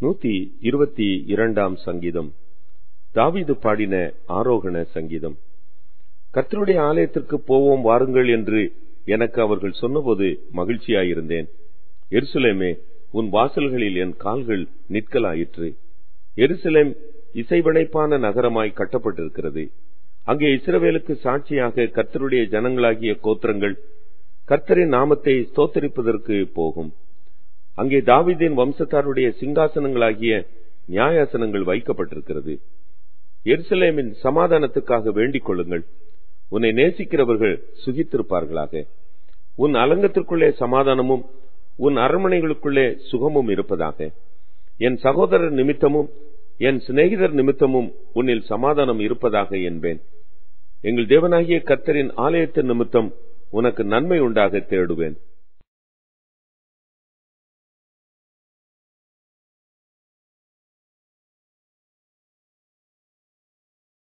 122 சங்கீதம். தாவீது பாடின ஆரோகண சங்கீதம். கர்த்தருடைய ஆலயத்திற்கு போவோம் வாருங்கள் என்று எனக்கு அவர்கள் சொன்னபோது மகிழ்ச்சியாயிருந்தேன். எருசலேமே, உன் வாசல்களில் என் கால்கள் நிற்கலாயிற்று. எருசலேம் இசைவனைப்பான நகரமாய் கட்டப்பட்டிருக்கிறது. அங்கே இஸ்ரவேலுக்கு சாட்சியாக கர்த்தருடைய ஜனங்களாகிய கோத்திரங்கள் கர்த்தரின் நாமத்தை ஸ்தோத்தரிப்பதற்கு போகும். அங்கே தாவீதின் வம்சத்தாருடைய சிங்காசனங்களாகிய நியாயாசனங்கள் வைக்கப்பட்டிருக்கிறது. எருசலேமின் சமாதானத்துக்காக வேண்டிக் கொள்ளுங்கள். உன்னை நேசிக்கிறவர்கள் சுகித்திருப்பார்களாக. உன் அலங்கத்திற்குள்ளே சமாதானமும் உன் அரண்மனைகளுக்குள்ளே சுகமும் இருப்பதாக. என் சகோதரர் நிமித்தமும் என் சிநேகிதர் நிமித்தமும் உன்னில் சமாதானம் இருப்பதாக என்பேன். எங்கள் தேவனாகிய கர்த்தரின் ஆலயத்தின் நிமித்தம் உனக்கு நன்மை உண்டாக தேடுவேன்.